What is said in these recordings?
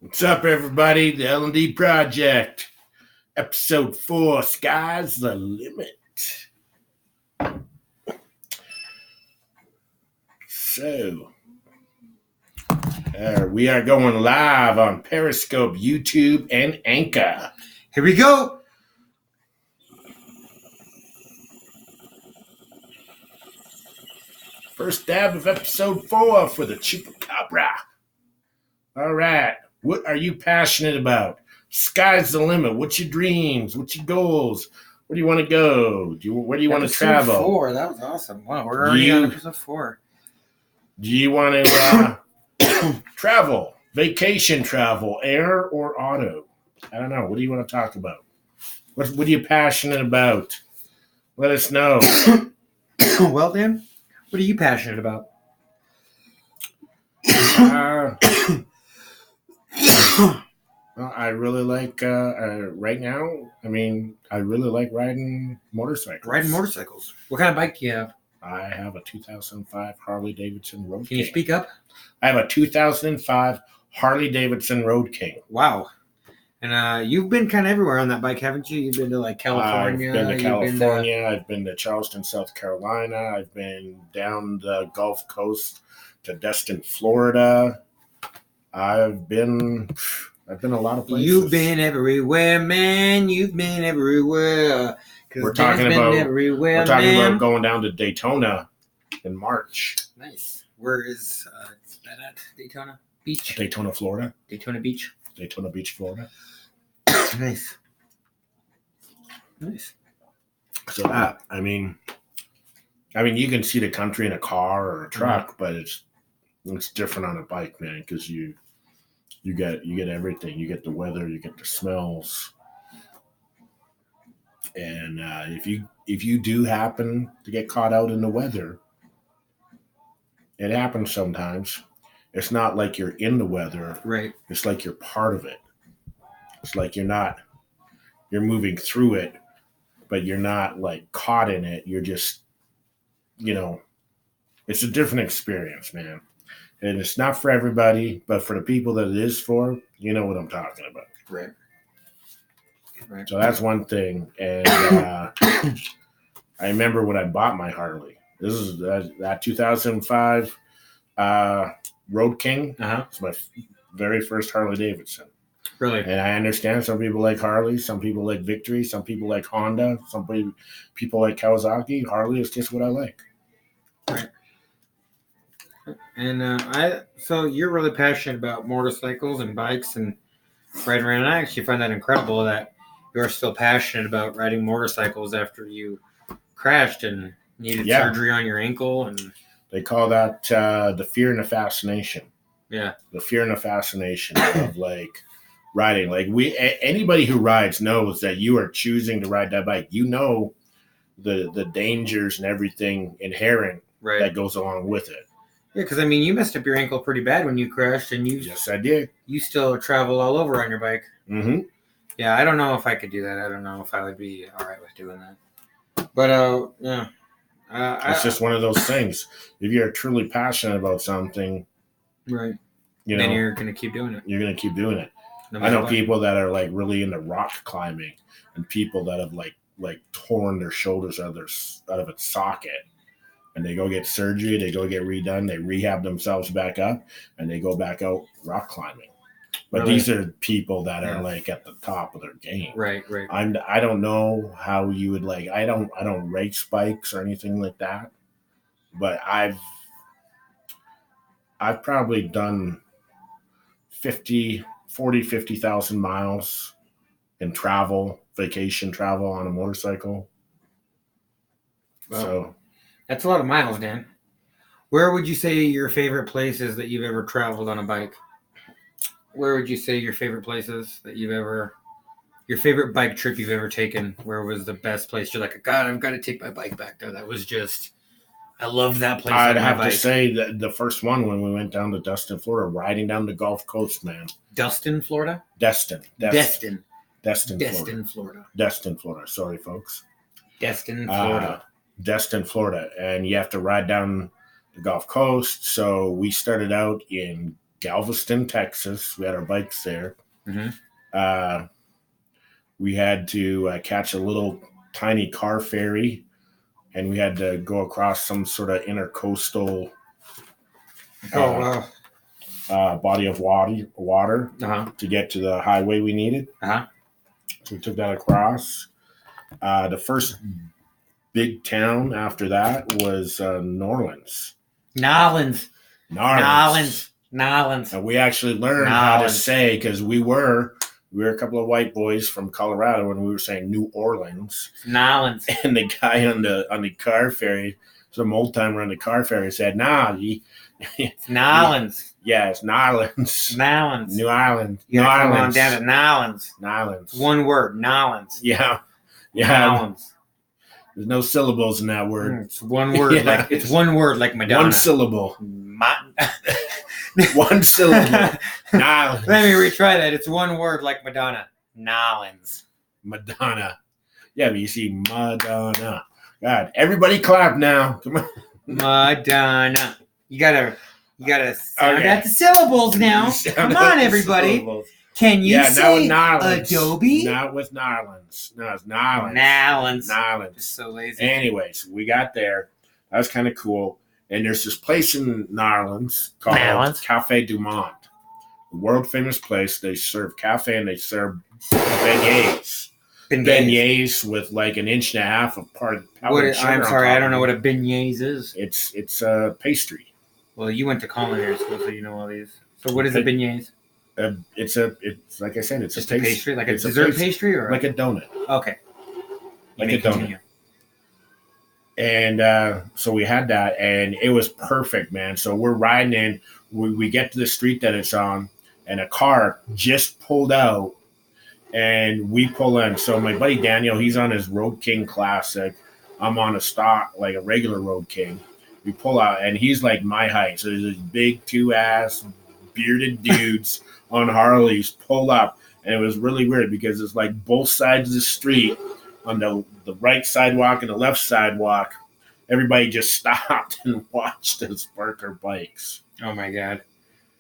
What's up, everybody? The L&Dproject, episode 4, Sky's the Limit. So, we are going live on Periscope, YouTube, and Anchor. Here we go. First dab of episode 4 for the Chupacabra. All right. What are you passionate about? Sky's the limit. What's your dreams? What's your goals? Where do you want to go? Where do you want to travel? Episode 4. That was awesome. Wow, we're already on episode 4. Do you want to travel? Vacation travel, air or auto? I don't know. What do you want to talk about? What are you passionate about? Let us know. Well, Dan, what are you passionate about? Well, I really like, right now, I really like riding motorcycles. What kind of bike do you have? I have a 2005 Harley Davidson Road King. Can you speak up? I have a 2005 Harley Davidson Road King. Wow. And you've been kind of everywhere on that bike, haven't you? You've been to like California. I've been to California. I've been to Charleston, South Carolina. I've been down the Gulf Coast to Destin, Florida. I've been a lot of places. You've been everywhere, man. You've been everywhere. We're talking about going down to Daytona in March. Nice. Where is that at? Daytona Beach? Daytona, Florida. Daytona Beach, Florida. Nice. So that, I mean, you can see the country in a car or a truck, but it's different on a bike, man, because you get everything. You get the weather, you get the smells, and if you do happen to get caught out in the weather, it happens sometimes. It's not like you're in the weather, right? It's like you're part of it. It's like you're moving through it, but you're not like caught in it. You're just, it's a different experience, man. And it's not for everybody, but for the people that it is for, you know what I'm talking about. Right. So that's one thing. And I remember when I bought my Harley. This is that 2005 Road King. It's my very first Harley Davidson. Really? And I understand some people like Harley, some people like Victory, some people like Honda, some people like Kawasaki. Harley is just what I like. Right. And so you're really passionate about motorcycles and bikes and riding around. And I actually find that incredible that you're still passionate about riding motorcycles after you crashed and needed surgery on your ankle. And they call that the fear and the fascination. Yeah. The fear and the fascination of like riding. Like anybody who rides knows that you are choosing to ride that bike. You know the dangers and everything inherent that goes along with it. Yeah, because you messed up your ankle pretty bad when you crashed, and Yes, I did. You still travel all over on your bike. Mm-hmm. Yeah, I don't know if I could do that. I don't know if I would be all right with doing that. But yeah, it's just one of those things. If you're truly passionate about something, right, then you're gonna keep doing it. You're gonna keep doing it. No I know people that are like really into rock climbing, and people that have like torn their shoulders out of its socket. And they go get surgery, they go get redone, they rehab themselves back up, and they go back out rock climbing. But these are people that are like at the top of their game. Right. I don't know how you would like. I don't race bikes or anything like that. But I've probably done 50,000 miles in vacation travel on a motorcycle. Wow. So. That's a lot of miles, Dan. Where would you say your favorite places that you've ever traveled on a bike? Where would you say your favorite places that your favorite bike trip you've ever taken? Where was the best place? You're like, God, I've got to take my bike back there. That was just, I love that place. I'd have to say that the first one when we went down to Destin, Florida, riding down the Gulf Coast, man. Destin, Florida? Destin, Florida. Sorry, folks. Destin, Florida. Destin, Florida, and you have to ride down the Gulf Coast. So we started out in Galveston, Texas. We had our bikes there. Mm-hmm. We had to catch a little tiny car ferry, and we had to go across some sort of intercoastal body of water to get to the highway we needed. So we took that across. The first big town after that was Nolens. Nolens. And we actually learned how to say, because we were a couple of white boys from Colorado, and we were saying New Orleans. Nolens. And the guy on the car ferry, some old timer on the car ferry, said, it's Nolens. Yeah, it's Nolens. Nolens. New Island. You gotta come on down to Nolens. Nolens. One word, Nolens. Yeah. Nolens. There's no syllables in that word. It's one word, it's one word like Madonna. One syllable. One syllable. Nolens. Let me retry that. It's one word like Madonna. Nolens. Madonna. Yeah, but you see Madonna. God, everybody clap now. Come on. Madonna. You gotta sound out the syllables now. Come on, everybody. Can you say Adobe? Not with Nolens. No, it's Nolens. Nolens. Just so lazy. Anyways, we got there. That was kind of cool. And there's this place in Nolens called Cafe Du Monde. A world famous place. They serve cafe and they serve beignets. Beignets with like an inch and a half of powdered sugar. I'm sorry, I don't know what a beignet is. It's a pastry. Well, you went to culinary school, so you know all these. So what is a beignet? It's like I said, it's just a pastry, like a dessert pastry, or like a donut. Okay, like a donut. And so we had that, and it was perfect, man. So we're riding in, we get to the street that it's on, and a car just pulled out, and we pull in. So my buddy Daniel, he's on his Road King Classic. I'm on a stock, like a regular Road King. We pull out, and he's like my height. So there's these big two-ass bearded dudes on Harleys pull up, and it was really weird because it's like both sides of the street, on the right sidewalk and the left sidewalk, everybody just stopped and watched us park our bikes. Oh my god,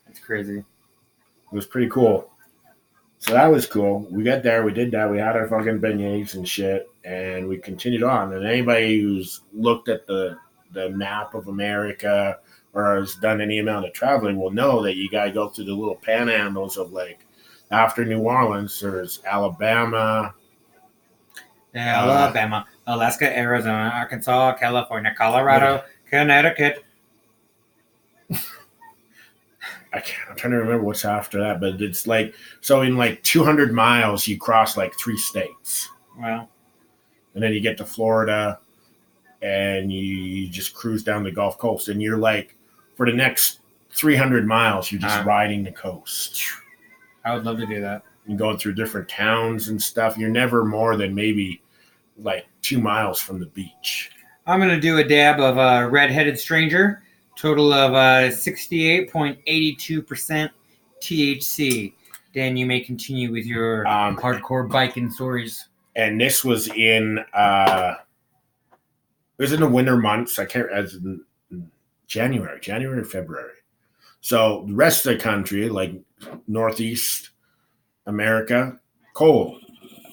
that's crazy. It was pretty cool. So that was cool. We got there, we did that, we had our fucking beignets and shit, and we continued on. And anybody who's looked at the map of America or has done any amount of traveling will know that you gotta go through the little panhandles of, like, after New Orleans, there's Alabama, Alaska, Arizona, Arkansas, California, Colorado, Connecticut. I'm trying to remember what's after that, but it's like, so in like 200 miles, you cross like 3 states. Wow. And then you get to Florida, and you just cruise down the Gulf Coast, and you're like, for the next 300 miles, you're just riding the coast. I would love to do that. And going through different towns and stuff. You're never more than maybe like 2 miles from the beach. I'm going to do a dab of Red-Headed Stranger. Total of 68.82% THC. Dan, you may continue with your hardcore biking stories. And this was in it was in the winter months. I can't, as in January, February. So the rest of the country, like Northeast America, cold.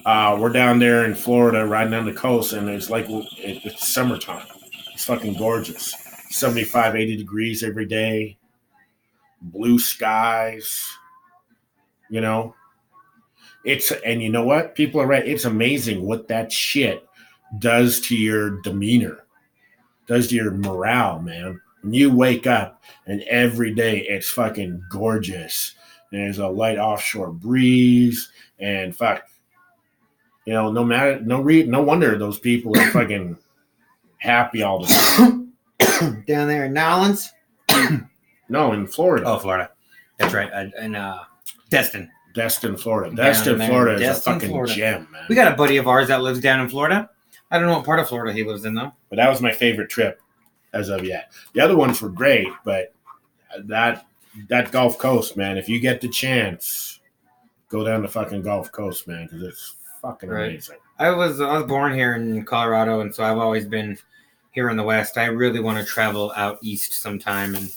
We're down there in Florida, riding down the coast, and it's like it's summertime. It's fucking gorgeous. 75, 80 degrees every day. Blue skies. You know? And you know what? People are right. It's amazing what that shit does to your demeanor. Does to your morale, man. When you wake up and every day it's fucking gorgeous. There's a light offshore breeze and fuck. You know, no wonder those people are fucking happy all the time. Down there in Nolens? No, in Florida. Oh, Florida. That's right. In Destin. Destin, Florida. Destin, Florida is a fucking gem, man. We got a buddy of ours that lives down in Florida. I don't know what part of Florida he lives in, though. But that was my favorite trip as of yet. The other ones were great, but that Gulf Coast, man, if you get the chance, go down the fucking Gulf Coast, man, because it's fucking amazing. I was born here in Colorado, and so I've always been here in the West. I really want to travel out east sometime and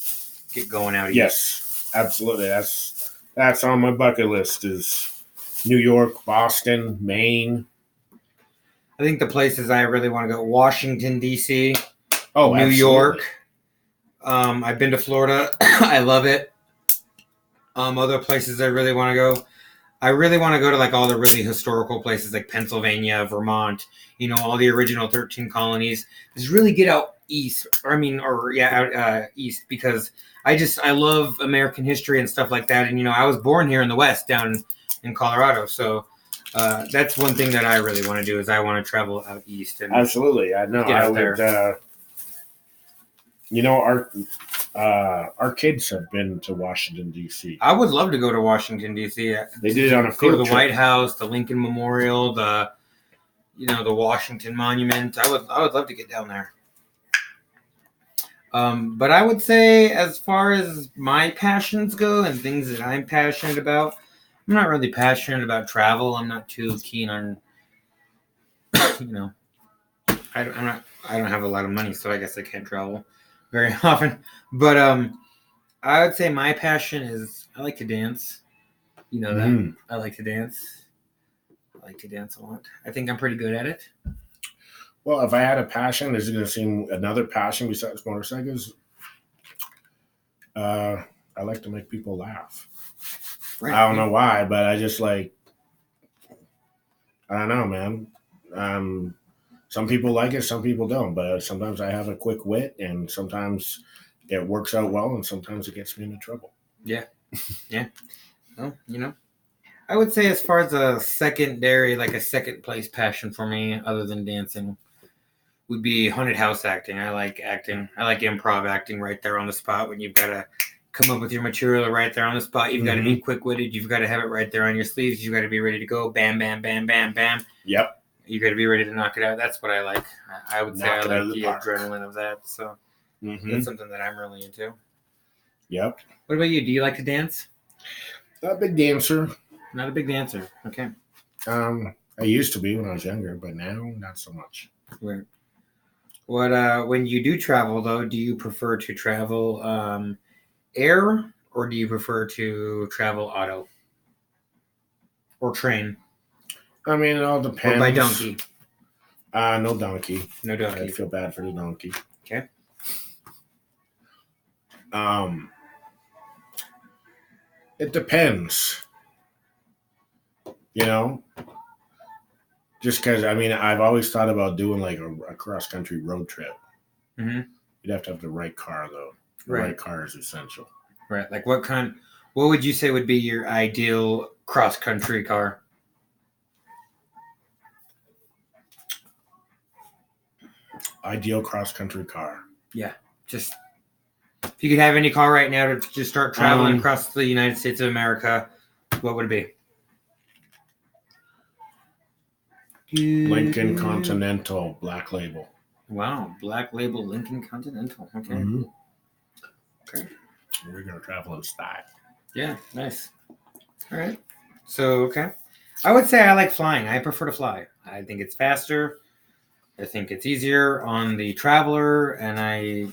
get going out east. Yes, Absolutely. That's on my bucket list is New York, Boston, Maine. I think the places I really want to go: Washington D.C., Oh, New absolutely. York. I've been to Florida. I love it. Other places I really want to go. I really want to go to like all the really historical places like Pennsylvania, Vermont, all the original 13 colonies. Just really get out east, out east, because I love American history and stuff like that. And, I was born here in the West down in Colorado. So that's one thing that I really want to do is I want to travel out east. And absolutely. I know. Get out there. Our kids have been to Washington, D.C. I would love to go to Washington, D.C. They did it on a Go to field the trip. White House, the Lincoln Memorial, the Washington Monument. I would love to get down there. But I would say as far as my passions go and things that I'm passionate about, I'm not really passionate about travel. I'm not too keen on, I don't have a lot of money, so I guess I can't travel very often. But I would say my passion is I like to dance. You know that. I like to dance. I like to dance a lot. I think I'm pretty good at it. Well, if I had a passion, is it going to seem another passion besides motorcycles? I like to make people laugh. Right. I don't know why, but I just I don't know, man. Some people like it, some people don't. But sometimes I have a quick wit, and sometimes it works out well, and sometimes it gets me into trouble. Yeah. Yeah. Well, I would say as far as a second place passion for me, other than dancing, would be haunted house acting. I like acting. I like improv acting right there on the spot when you've got to come up with your material right there on the spot. You've got to be quick-witted. You've got to have it right there on your sleeves. You've got to be ready to go. Bam, bam, bam, bam, bam. Yep. You got to be ready to knock it out. That's what I like. I would say I like the adrenaline of that. So that's something that I'm really into. Yep. What about you? Do you like to dance? Not a big dancer. Not a big dancer. Okay. I used to be when I was younger, but now not so much. Right. What when you do travel though, do you prefer to travel air or do you prefer to travel auto or train? I mean, it all depends. Or by donkey? No donkey. No donkey. I feel bad for the donkey. Okay. It depends. Just because, I've always thought about doing like a cross-country road trip. Mm-hmm. You'd have to have the right car, though. The right car is essential. Right. Like what would you say would be your ideal cross-country car? Ideal cross-country car. Yeah. Just, if you could have any car right now to just start traveling across the United States of America, what would it be? Lincoln Continental Black Label. Wow, Black Label Lincoln Continental. Okay. Mm-hmm. Okay. We're gonna travel in style. Yeah, nice. All right. So, okay. I would say I like flying. I prefer to fly. I think it's faster. I think it's easier on the traveler, and I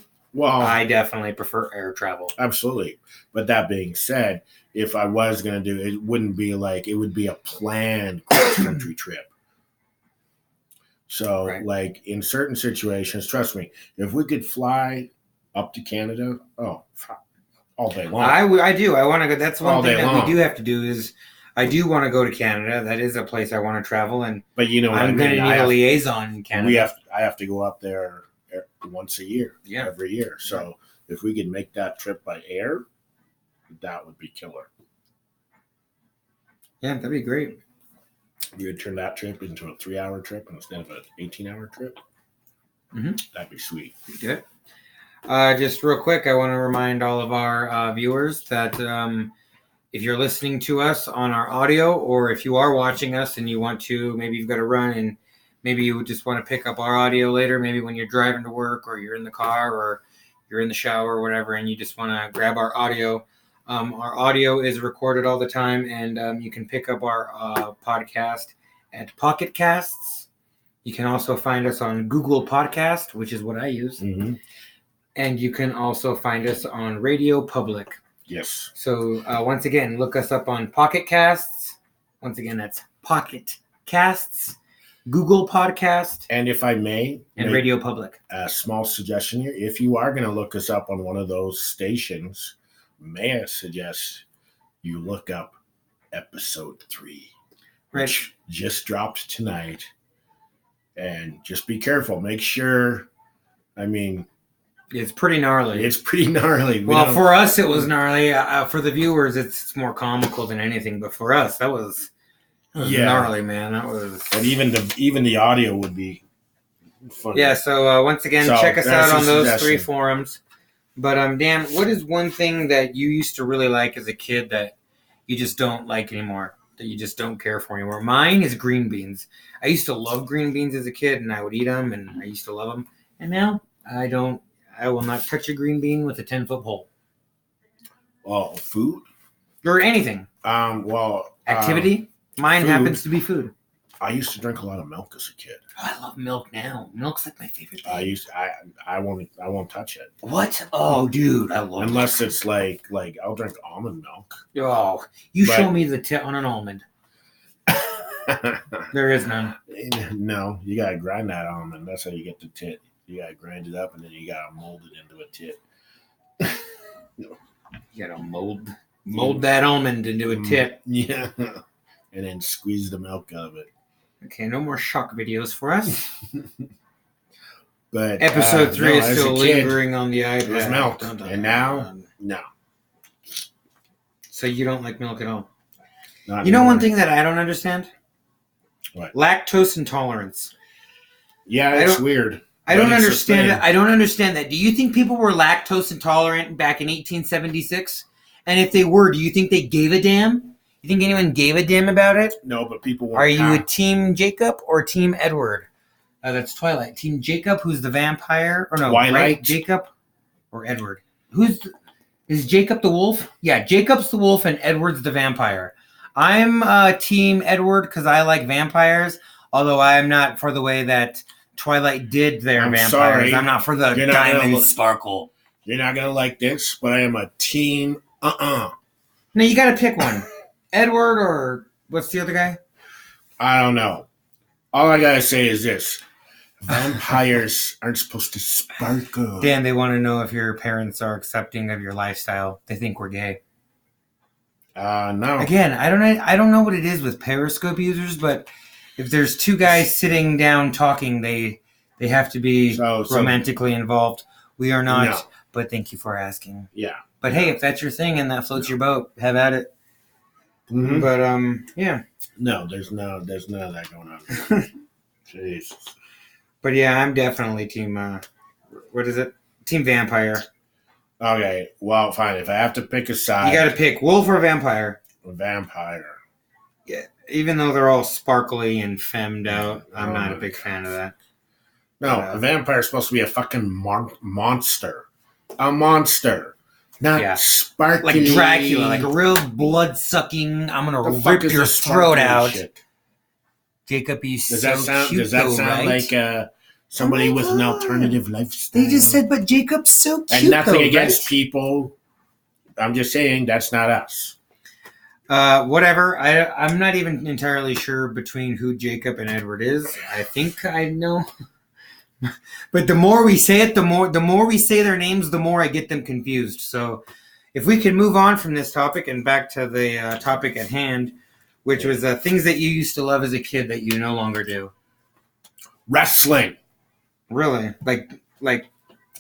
definitely prefer air travel. Absolutely. But that being said, if I was gonna do it, it wouldn't be it would be a planned cross-country trip. So, in certain situations, trust me, if we could fly up to Canada, all day long. I do. I want to go. That's one thing that we do have to do is I do want to go to Canada. That is a place I want to travel. But I'm going to need a liaison in Canada. I have to go up there once a year, every year. So if we could make that trip by air, that would be killer. Yeah, that'd be great. We would turn that trip into a 3-hour trip instead of an 18-hour trip. Mm-hmm. That'd be sweet. Good. Just real quick, I want to remind all of our viewers that if you're listening to us on our audio, or if you are watching us and you want to, maybe you've got to run and maybe you just want to pick up our audio later, maybe when you're driving to work or you're in the car or you're in the shower or whatever, and you just want to grab our audio. Our audio is recorded all the time, and you can pick up our podcast at Pocket Casts. You can also find us on Google Podcast, which is what I use. Mm-hmm. And you can also find us on Radio Public. Yes. So once again, look us up on Pocket Casts. Once again, that's Pocket Casts, Google Podcast, And if I may, and Radio Public. A small suggestion here: if you are going to look us up on one of those stations, may I suggest you look up episode 3, which just dropped tonight, and just be careful. Make sure. I mean, it's pretty gnarly. It's pretty gnarly. Well, for us, it was gnarly. For the viewers, it's more comical than anything. But for us, that was gnarly, man. That was. But even the audio would be funny. Yeah. So once again, check us out on those 3 forums. But Dan, what is one thing that you used to really like as a kid that you just don't like anymore? That you just don't care for anymore? Mine is green beans. I used to love green beans as a kid, and I would eat them, and I used to love them. And now I don't. I will not touch a green bean with a 10-foot pole. Oh, food or anything. Activity. Mine food. Happens to be food. I used to drink a lot of milk as a kid. Oh, I love milk now. Milk's like my favorite thing. I won't touch it. What? Oh, dude, I love unless milk. It's like I'll drink almond milk. Oh, show me the tit on an almond. There is none. No, you gotta grind that almond. That's how you get the tit. You gotta grind it up, and then you gotta mold it into a tit. You gotta mold that almond into a tit. Yeah, and then squeeze the milk out of it. Okay, no more shock videos for us. But episode 3 is still lingering on the iPad. It was milk, and now no. So you don't like milk at all? Not you know one thing that I don't understand? What? Lactose intolerance. Yeah, it's weird. I don't understand it. I don't understand that. Do you think people were lactose intolerant back in 1876? And if they were, do you think they gave a damn? You think anyone gave a damn about it? No, but people were. Are you a Team Jacob or Team Edward? That's Twilight. Team Jacob, who's the vampire? Or no, Twilight? Right? Jacob or Edward? Is Jacob the wolf? Yeah, Jacob's the wolf and Edward's the vampire. I'm Team Edward because I like vampires, although I am not for the way that Twilight did their vampires. Sorry. I'm not for the diamond sparkle. You're not going to like this, but I am a Team No, you got to pick one. Edward or what's the other guy? I don't know. All I got to say is this. Vampires aren't supposed to sparkle. Dan, they want to know if your parents are accepting of your lifestyle. They think we're gay. No. Again, I don't know what it is with Periscope users, but if there's 2 guys sitting down talking, they have to be romantically involved. We are not, but thank you for asking. Yeah. But hey, if that's your thing and that floats your boat, have at it. Mm-hmm. But yeah. No, there's none of that going on. Jesus. But yeah, I'm definitely team. What is it? Team vampire. Okay, well, fine. If I have to pick a side, you got to pick wolf or vampire. Vampire. Yeah, even though they're all sparkly and femmed out, I'm not a big fan of that. No, a vampire is supposed to be a fucking monster. A monster. Not sparkly. Like Dracula, like a real blood-sucking, I'm going to rip your throat out. Shit? Jacob, he's Does that sound like somebody with an alternative lifestyle? They just said, but Jacob's so cute, and nothing against people. I'm just saying that's not us. Whatever. I'm not even entirely sure between who Jacob and Edward is. I think I know. But the more we say it, the more we say their names, the more I get them confused. So if we can move on from this topic and back to the topic at hand, which was things that you used to love as a kid that you no longer do. Wrestling. Really? Like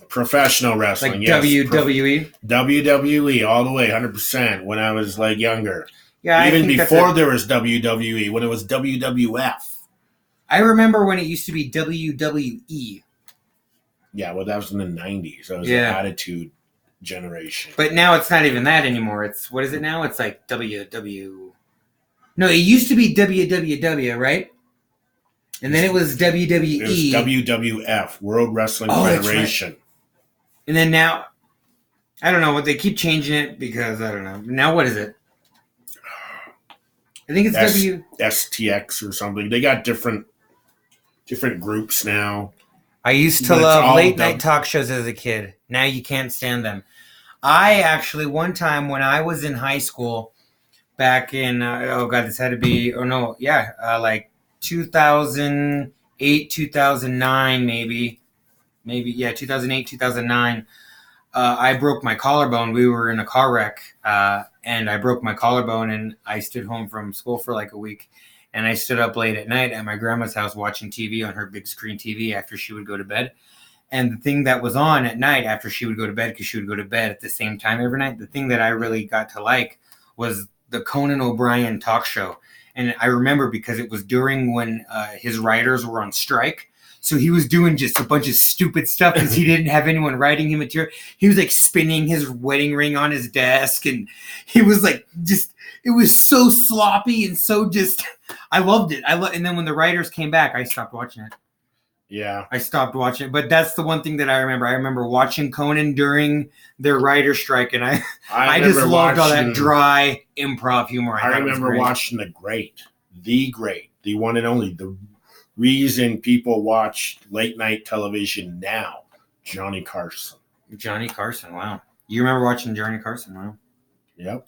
professional wrestling. Like yes. WWE? WWE all the way, 100% when I was like younger. Yeah, even before there was WWE, when it was WWF. I remember when it used to be WWE. Yeah, well, that was in the 90s. That was the Attitude Generation. But now it's not even that anymore. It's, what is it now? It's like WW. No, it used to be WWW, right? And then it was WWE. It was WWF, World Wrestling Federation. Right. And then now, I don't know what they keep changing it because I don't know. Now what is it? I think it's STX or something. They got different groups now. I used to love late night talk shows as a kid. Now you can't stand them. I actually, one time when I was in high school, back in, oh God, this had to be, oh no, yeah, like 2008, 2009, maybe, yeah, 2008, 2009. I broke my collarbone. We were in a car wreck, and I broke my collarbone, and I stood home from school for like a week. And I stood up late at night at my grandma's house watching TV on her big screen TV after she would go to bed. And the thing that was on at night after she would go to bed, because she would go to bed at the same time every night, the thing that I really got to like was the Conan O'Brien talk show. And I remember because it was during when his writers were on strike. So he was doing just a bunch of stupid stuff because he didn't have anyone writing him material. He was like spinning his wedding ring on his desk. And he was like, just, it was so sloppy and so just, I loved it. And then when the writers came back, I stopped watching it. Yeah. I stopped watching it. But that's the one thing that I remember. I remember watching Conan during their writer strike. And I just loved all that dry improv humor. I remember watching the great, the one and only, the reason people watch late night television now, Johnny Carson. Johnny Carson, wow. You remember watching Johnny Carson, wow. Yep.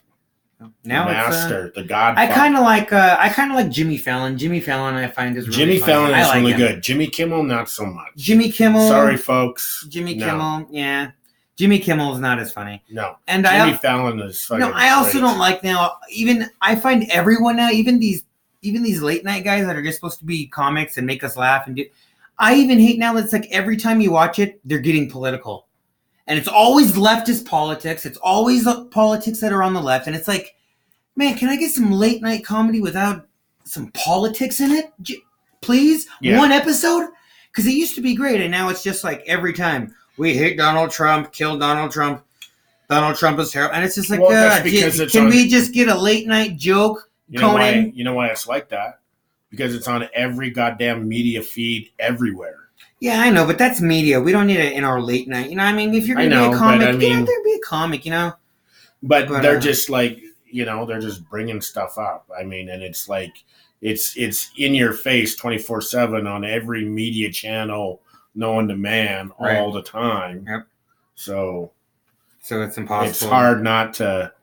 Now the Master, the Godfather. I kind of like Jimmy Fallon. Jimmy Fallon I find is really Jimmy funny. Fallon is really good. Jimmy Kimmel, not so much. Jimmy Kimmel. Sorry, folks. Jimmy Kimmel, yeah. Jimmy Kimmel is not as funny. No. And Jimmy Fallon is fucking No, I also don't like now, even, I find everyone now, even these late night guys that are just supposed to be comics and make us laugh I even hate now that it's like every time you watch it, they're getting political. And it's always leftist politics. It's always politics that are on the left. And it's like, man, can I get some late night comedy without some politics in it? Please? Yeah. One episode? Because it used to be great. And now it's just like every time we hate Donald Trump, kill Donald Trump. Donald Trump is terrible. And it's just like, can we just get a late night joke? You know why it's like that? Because it's on every goddamn media feed everywhere. Yeah, I know, but that's media. We don't need it in our late night. You know what I mean? If you're going to be a comic, get out there and be a comic, you know? But they're just like, they're just bringing stuff up. I mean, and it's like, it's in your face 24/7 on every media channel, known to man, all the time. Yep. So it's impossible. It's hard not to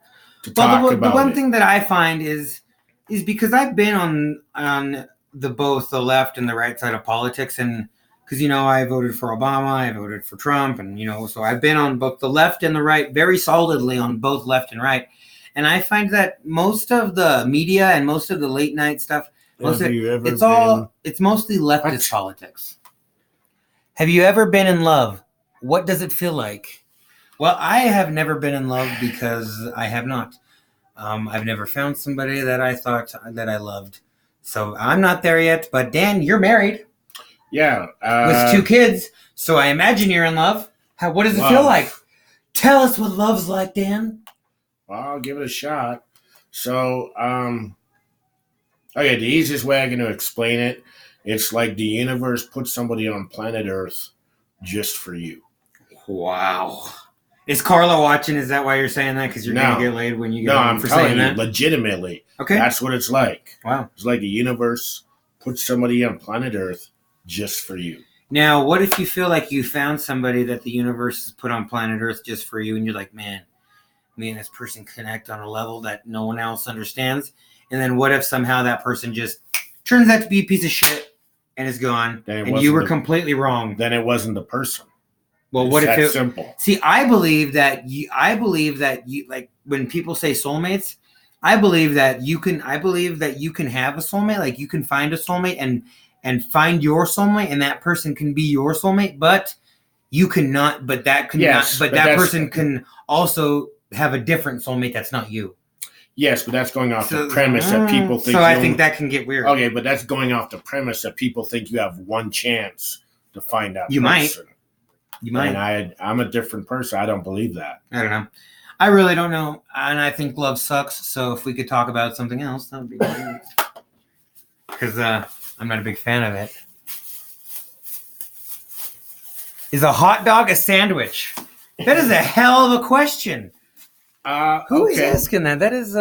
talk about it. The one thing that I find is because I've been on both the left and the right side of politics, and because, I voted for Obama, I voted for Trump, and, so I've been on both the left and the right, very solidly on both left and right. And I find that most of the media and most of the late night stuff, it's mostly leftist politics. Have you ever been in love? What does it feel like? Well, I have never been in love because I have not. I've never found somebody that I thought that I loved. So I'm not there yet. But Dan, you're married. Yeah. With 2 kids. So I imagine you're in love. What does it feel like? Tell us what love's like, Dan. Well, I'll give it a shot. So, the easiest way I'm going to explain it, it's like the universe put somebody on planet Earth just for you. Wow. Is Carla watching? Is that why you're saying that? Because you're going to get laid when you get home for saying that? No, I'm telling you, legitimately. Okay. That's what it's like. Wow. It's like the universe put somebody on planet Earth just for you. Now, what if you feel like you found somebody that the universe has put on planet Earth just for you, and you're like, man, me and this person connect on a level that no one else understands? And then what if somehow that person just turns out to be a piece of shit and is gone, and you were completely wrong? Then it wasn't the person. Well, what if it's simple? See, I believe that you like when people say soulmates, I believe that you can have a soulmate, like you can find a soulmate and find your soulmate, and that person can be your soulmate, but you cannot, but that person can also have a different soulmate that's not you. Yes, but that's going off the premise that people think. So I think that can get weird. Okay, but that's going off the premise that people think you have one chance to find out. You might. And I'm a different person. I don't believe that. I don't know. I really don't know. And I think love sucks. So if we could talk about something else, that would be great. Because I'm not a big fan of it. Is a hot dog a sandwich? That is a hell of a question. Who is asking that? That is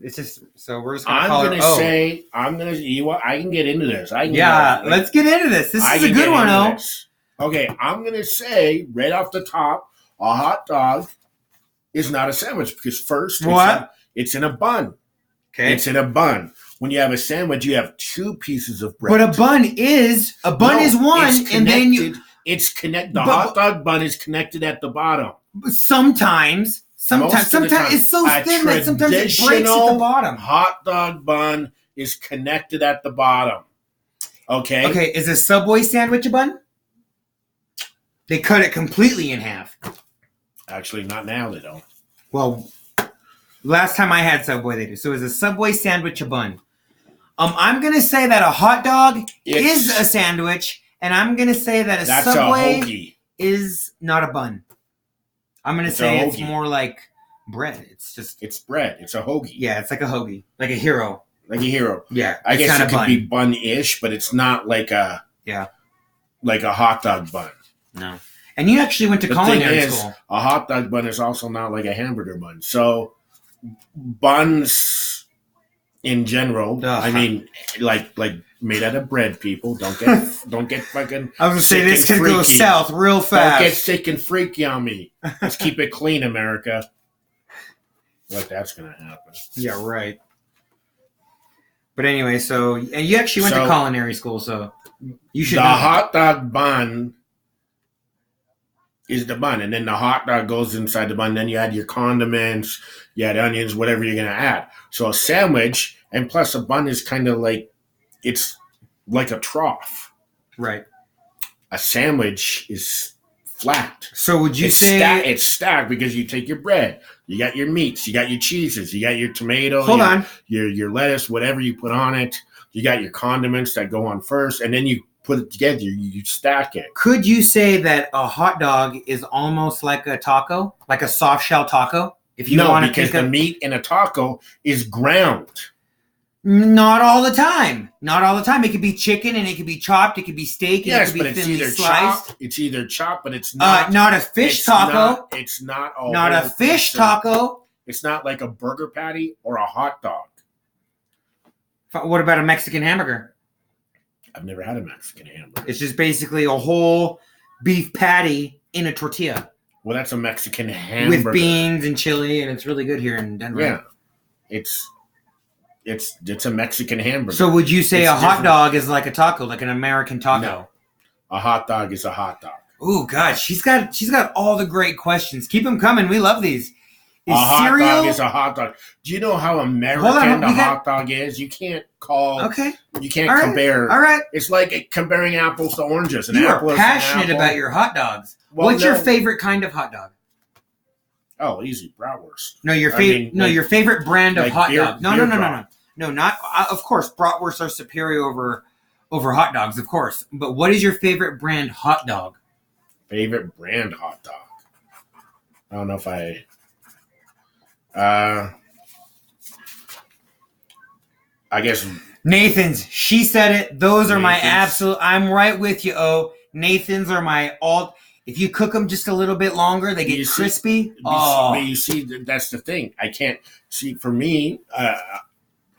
It's just so we're just gonna call it I can get into this. Let's get into this. This is a good one, O. Okay, I'm gonna say right off the top, A hot dog is not a sandwich because first it's in a bun. Okay. It's in a bun. When you have a sandwich, you have 2 pieces of bread. But a bun is one, and then it's connected. The hot dog bun is connected at the bottom. Sometimes it's so thin that sometimes it breaks at the bottom. Hot dog bun is connected at the bottom. Okay. Okay. Is a Subway sandwich a bun? They cut it completely in half. Actually, not now. They don't. Well, last time I had Subway, they do. So is a Subway sandwich a bun? I'm gonna say that a hot dog is a sandwich, and I'm gonna say that a Subway is not a bun. I'm gonna say it's more like bread. It's bread. It's a hoagie. Yeah, it's like a hoagie, like a hero. Yeah, I guess it could be bun-ish, but it's not like a hot dog bun. No. And you actually went to culinary school. A hot dog bun is also not like a hamburger bun. So buns in general, I mean, like made out of bread, people. Don't get fucking I was gonna say this could go south real fast. Don't get sick and freaky on me. Let's keep it clean, America. Like that's gonna happen. Yeah, right. But anyway, so and you actually went to culinary school, so you should. The hot dog bun is the bun, and then the hot dog goes inside the bun. Then you add your condiments, you add onions, whatever you're gonna add. So a sandwich, and plus a bun is kind of like it's like a trough, right? A sandwich is flat. So would you say it's stacked because you take your bread, you got your meats, you got your cheeses, you got your tomato, your lettuce, whatever you put on it. You got your condiments that go on first, and then you put it together. You stack it. Could you say that a hot dog is almost like a taco, like a soft shell taco? If you want to, because the meat in a taco is ground. Not all the time. Not all the time. It could be chicken, and it could be chopped. It could be steak, and yes, it could be thinly sliced. Chopped. It's either chopped, but it's not. Not a fish taco. It's not. Not a fish taco. It's not like a burger patty or a hot dog. What about a Mexican hamburger? I've never had a Mexican hamburger. It's just basically a whole beef patty in a tortilla. Well, that's a Mexican hamburger. With beans and chili, and it's really good here in Denver. Yeah. It's a Mexican hamburger. So would you say a hot dog is like a taco, like an American taco? No. A hot dog is a hot dog. Oh, God. She's got all the great questions. Keep them coming. We love these. A hot dog is a hot dog. Do you know how American a hot dog is? You can't call. Okay. You can't compare. All right. It's like comparing apples to oranges. You are passionate about your hot dogs. Well, what's your favorite kind of hot dog? Oh, easy, bratwurst. No, your favorite. Your favorite brand of hot dog. No, not. Of course, bratwursts are superior over hot dogs, of course. But what is your favorite brand hot dog? Favorite brand hot dog. I don't know if I. I guess Nathan's. She said it. Those are my absolute. I'm right with you. Oh, Nathan's are my all. If you cook them just a little bit longer, they get crispy. But you see, that's the thing. I can't see. For me,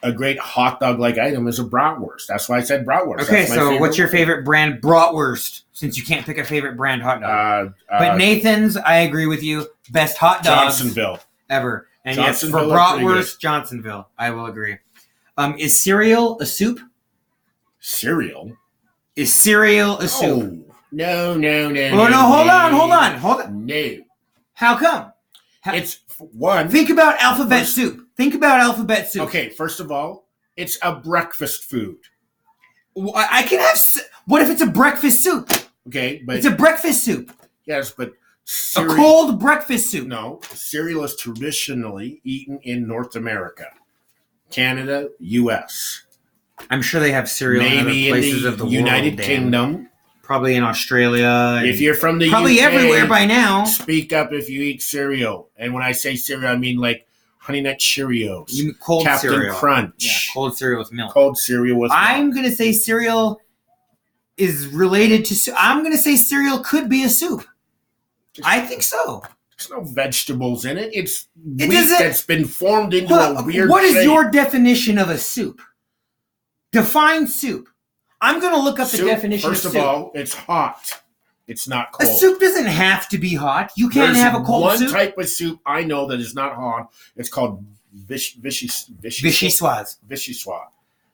a great hot dog like item is a bratwurst. That's why I said bratwurst. Okay, so what's your favorite brand bratwurst? Since you can't pick a favorite brand hot dog, but Nathan's, I agree with you. Best hot dogs Johnsonville ever. And yes, for bratwurst, Johnsonville, I will agree. Is cereal a soup? Cereal? Is cereal a soup? No. Oh, no, hold on. No. How come? It's one. Think about alphabet soup. Okay, first of all, it's a breakfast food. I can have. What if it's a breakfast soup? Okay, but it's a breakfast soup. Yes, but a cold breakfast soup. No, cereal is traditionally eaten in North America, Canada, U.S. I'm sure they have cereal in other places of the world. United Kingdom. Probably in Australia. If you're from the probably UK, everywhere by now. Speak up if you eat cereal. And when I say cereal, I mean like Honey Nut Cheerios. You mean cold Captain cereal. Crunch. Yeah, cold cereal with milk. I'm going to say cereal is related to... I'm going to say cereal could be a soup. I think so. There's no vegetables in it. It's wheat that's been formed into a weird What is shape. your definition of a soup? Define soup. I'm going to look up the definition of soup. First of all, it's hot. It's not A cold. soup doesn't have to be hot. You can't There's have a cold one soup. type of soup I know that is not hot. It's called vichyssoise.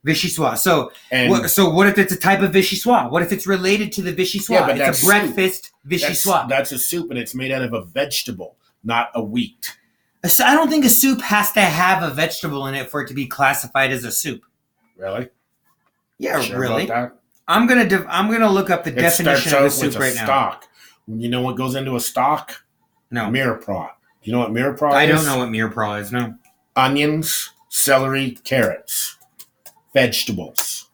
Vichyssoise. So, And what if it's a type of vichyssoise? What if it's related to the vichyssoise? Yeah, but it's that's a breakfast vichyssoise. That's a soup, and it's made out of a vegetable, not a wheat. So I don't think a soup has to have a vegetable in it for it to be classified as a soup. Really? Yeah, Sure really. about that? I'm gonna look up the definition of a soup right now. Stock. You know what goes into a stock? No. Mirepoix. You know what mirepoix is? I don't know what mirepoix is. No. Onions, celery, carrots, vegetables.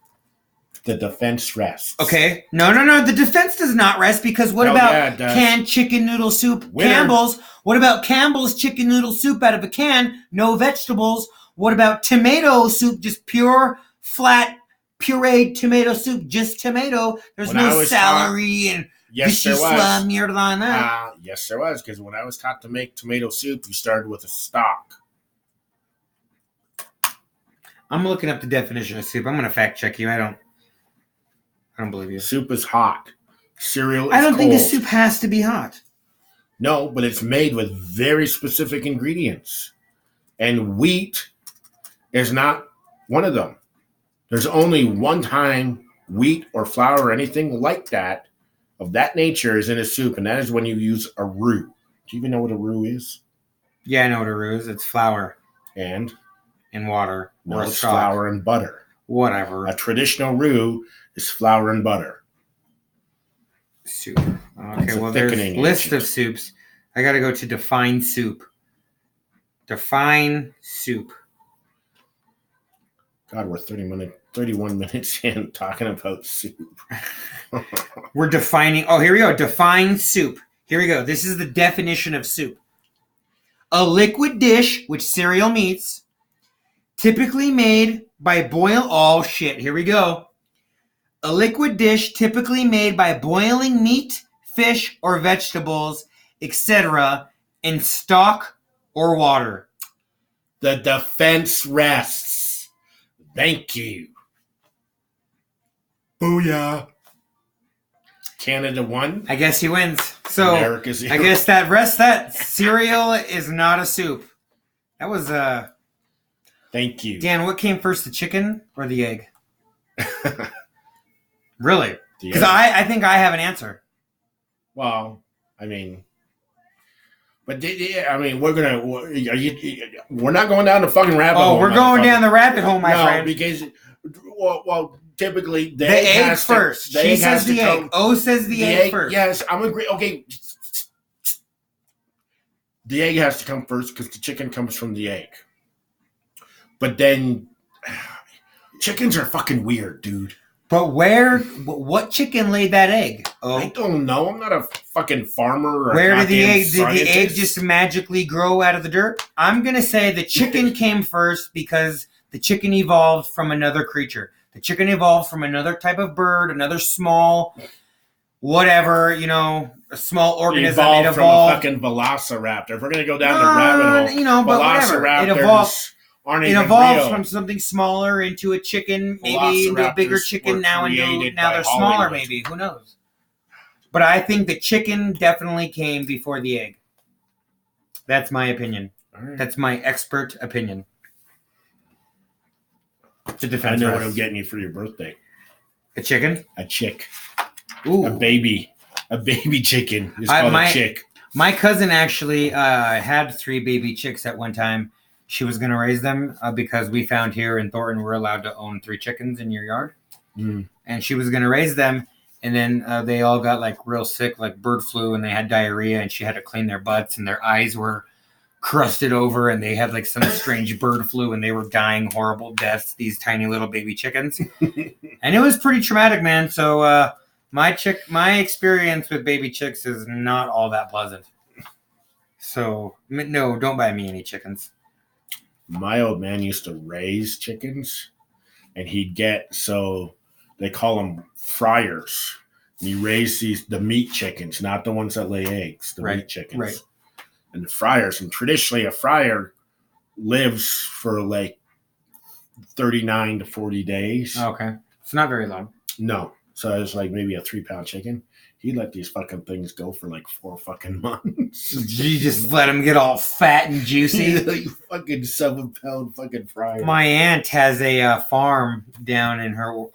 The defense rests. Okay. No. The defense does not rest because what about canned chicken noodle soup? Winner. Campbell's. What about Campbell's chicken noodle soup out of a can? No vegetables. What about tomato soup? Just pure, flat, pureed tomato soup. Just tomato. There's no celery and yes, there was. Mierda on that. Yes, there was. Because when I was taught to make tomato soup, you started with a stock. I'm looking up the definition of soup. I'm going to fact check you. I don't believe you. Soup is hot. Cereal is I don't cold. think a soup has to be hot. No, but it's made with very specific ingredients. And wheat is not one of them. There's only one time wheat or flour or anything like that, of that nature, is in a soup, and that is when you use a roux. Do you even know what a roux is? Yeah, I know what a roux is. It's flour. And water. No, it's flour and butter. Whatever. A traditional roux is flour and butter. Soup. Okay, well, there's a list of soups. I got to go to define soup. Define soup. God, we're 31 minutes in talking about soup. We're defining. Oh, here we go. Define soup. Here we go. This is the definition of soup. A liquid dish, which cereal meats, typically made by here we go. A liquid dish typically made by boiling meat, fish, or vegetables, etc., in stock or water. The defense rests. Thank you. Booyah. Canada won. I guess he wins. So America's I guess that cereal is not a soup. That was Thank you. Dan, what came first, the chicken or the egg? Really? Because I think I have an answer. Well, I mean, but we're not going down the fucking rabbit hole. Oh, we're going down the rabbit hole, my friend. Because, typically the egg first. She says the egg. O says the egg first. Yes, I'm agree. Okay, the egg has to come first because the chicken comes from the egg. But then, chickens are fucking weird, dude. But what chicken laid that egg? Oh, I don't know. I'm not a fucking farmer. Or where did the scientist. egg just magically grow out of the dirt? I'm gonna say the chicken came first because the chicken evolved from another creature. The chicken evolved from another type of bird, another small, whatever, a small organism. It evolved from a fucking velociraptor. If we're gonna go down the rabbit hole, but whatever. It evolved from something smaller into a chicken, maybe into a bigger chicken. Now they're smaller, maybe. Who knows? But I think the chicken definitely came before the egg. That's my opinion. Right. That's my expert opinion. I know what I'm getting you for your birthday. A chicken? A chick. Ooh. A baby chicken. It's called a chick. My cousin actually had 3 baby chicks at one time. She was going to raise them because we found here in Thornton we're allowed to own 3 chickens in your yard. Mm. And she was going to raise them. And then they all got like real sick, like bird flu, and they had diarrhea, and she had to clean their butts, and their eyes were crusted over, and they had like some strange bird flu, and they were dying horrible deaths, these tiny little baby chickens. And it was pretty traumatic, man. So my experience with baby chicks is not all that pleasant. So no, don't buy me any chickens. My old man used to raise chickens, and they call them fryers. And he raised the meat chickens, not the ones that lay eggs, the meat chickens. Right. And the fryers, and traditionally a fryer lives for like 39 to 40 days. Okay. It's not very long. No. So it's like maybe a 3-pound chicken. He let these fucking things go for like 4 fucking months. You just let them get all fat and juicy. Like fucking 7-pound fucking fryer. My aunt has a farm down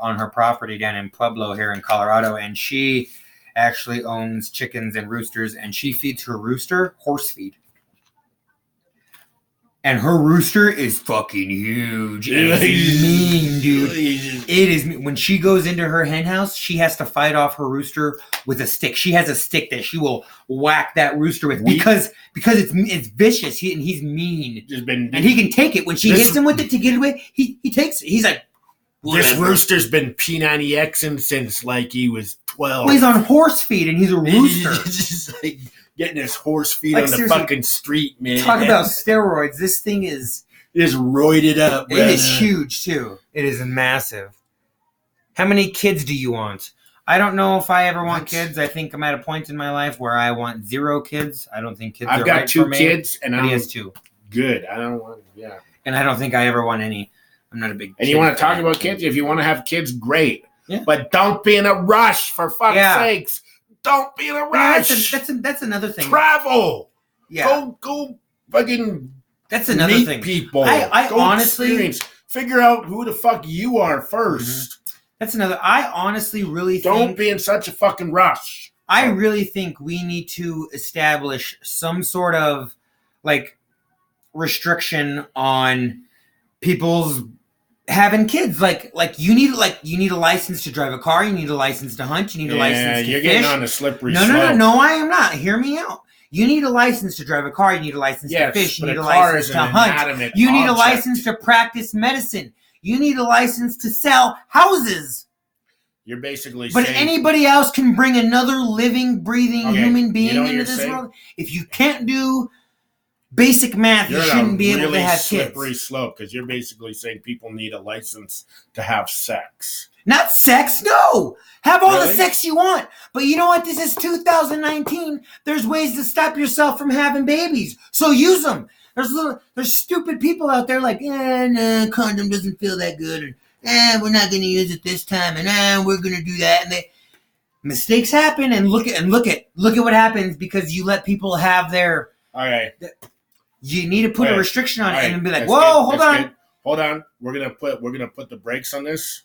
on her property down in Pueblo here in Colorado, and she actually owns chickens and roosters, and she feeds her rooster horse feed. And her rooster is fucking huge. It is mean, dude. It is mean. When she goes into her hen house, she has to fight off her rooster with a stick. She has a stick that she will whack that rooster with because it's vicious. He's mean. And he can take it. When she hits him with it to get away, he takes it. He's like, whatever. This rooster's been P90Xing since like he was 12. Well, he's on horse feed and he's a rooster. He's just like getting his horse feed on the fucking street, man. Talk about steroids. This thing is roided up. It is huge too. It is massive. How many kids do you want? I don't know if I ever want kids. I think I'm at a point in my life where I want 0 kids. I don't think kids are right for me. I've got 2 kids, and he has 2. Good. I don't want. Yeah. And I don't think I ever want any. I'm not a big. And you want to talk about kids? If you want to have kids, great. Yeah. But don't be in a rush, for fuck's sakes. Don't be in a rush. That's another thing. Travel. Yeah. Go fucking. That's another meet thing. People. I honestly experience. Figure out who the fuck you are first. Mm-hmm. That's another. I honestly really don't be in such a fucking rush. I really think we need to establish some sort of like restriction on people's having kids. Like you need a license to drive a car. You need a license to hunt. You need a license to you're fish. Getting on a slippery slope. No, I am not. Hear me out. You need a license to drive a car. You need a license to fish. You need a license to hunt. You need a license to practice medicine. You need a license to sell houses. You're basically saying... But anybody else can bring another living, breathing human being into this world. If you can't do basic math, you shouldn't be able to have kids. You're on a slippery slope because you're basically saying people need a license to have sex. Not sex, no. Have all the sex you want. But you know what? This is 2019. There's ways to stop yourself from having babies. So use them. There's stupid people out there like, no, condom doesn't feel that good. Or, we're not going to use it this time. And we're going to do that. And mistakes happen. And look at what happens because you let people have their. All right. You need to put a restriction on it and be like, whoa, hold on. Hold on. We're gonna put the brakes on this.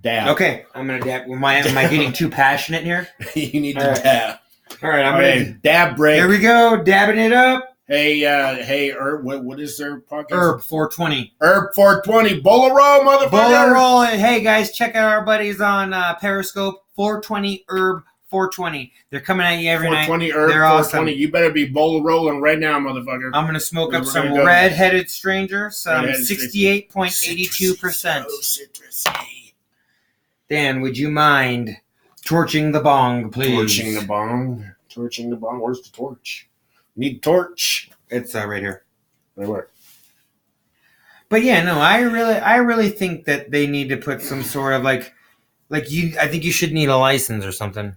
Dab. Okay, I'm gonna dab. Am I getting too passionate here? You need to dab. All right, I'm gonna dab break. Here we go, dabbing it up. Hey, Herb, what is their podcast? Herb 420. Herb 420. Bola roll, motherfucker. Bola roll. And hey, guys, check out our buddies on Periscope. 420 Herb 420. They're coming at you every night. 420 Herb. They're 420. awesome. You better be bola rolling right now, motherfucker. I'm gonna smoke up some red-headed stranger. Some 68.82%. So citrusy. Dan, would you mind torching the bong, please? Torching the bong. Where's the torch? Need a torch. It's right here. Right where? But yeah, no, I really think that they need to put some sort of like you. I think you should need a license or something.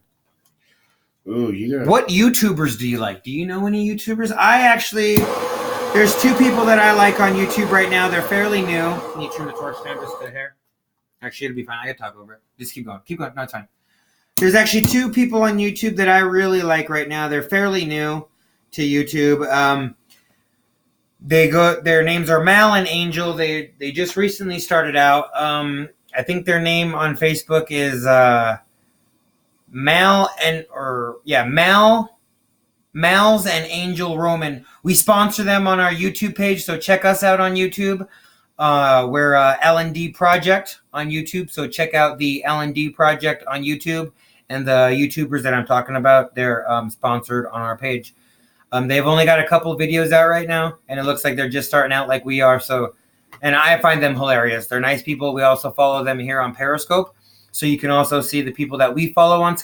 Ooh, you got. What YouTubers do you like? Do you know any YouTubers? There's 2 people that I like on YouTube right now. They're fairly new. Can you turn the torch down just to here? Actually, it'll be fine. I can talk over it. Just keep going. Keep going. No, it's fine. There's actually 2 people on YouTube that I really like right now. They're fairly new to YouTube. Their names are Mal and Angel. They just recently started out. I think their name on Facebook is Mal's and Angel Roman. We sponsor them on our YouTube page, so check us out on YouTube. We're L&Dproject on YouTube, so check out the L&Dproject on YouTube. And the YouTubers that I'm talking about, they're sponsored on our page. They've only got a couple of videos out right now, and it looks like they're just starting out like we are. So, and I find them hilarious. They're nice people. We also follow them here on Periscope, so you can also see the people that we follow on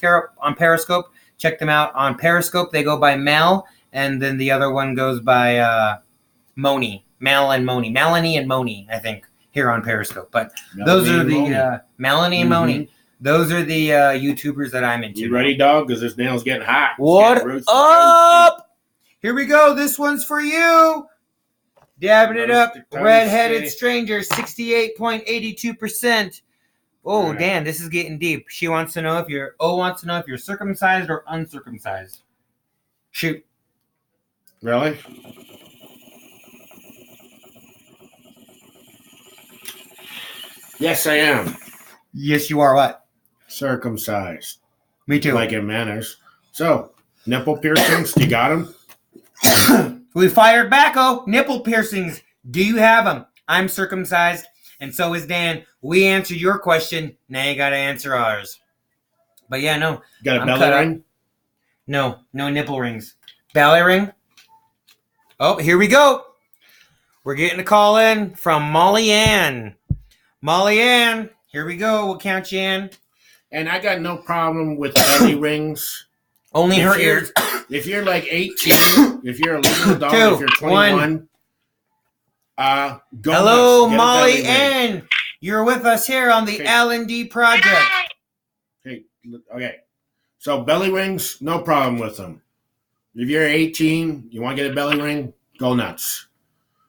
Periscope. Check them out on Periscope. They go by Mel, and then the other one goes by Moni. Mal and Moni. Melanie and Moni, I think, here on Periscope. But those are the Melanie and Moni. Those are the YouTubers that I'm into. You ready, dog? Because this nail's getting hot. What up? Here we go. This one's for you. Dabbing it up. Red-headed stranger, 68.82%. Oh, Dan, this is getting deep. She wants to know if you're circumcised or uncircumcised. Shoot. Really? Yes, I am. Yes, you are what? Circumcised. Me too. Like in manners. So, nipple piercings, you got them? We fired back, nipple piercings. Do you have them? I'm circumcised, and so is Dan. We answered your question. Now you got to answer ours. But yeah, no. Got a belly ring? No nipple rings. Belly ring? Oh, here we go. We're getting a call in from Molly Ann. Molly Ann, here we go. We'll count you in. And I got no problem with belly rings. Only her ears. If you're like 18, if you're a legal adult, if you're 21, go Hello, nuts, Molly Ann. You're with us here on the L&Dproject. Okay. So belly rings, no problem with them. If you're 18, you want to get a belly ring, go nuts.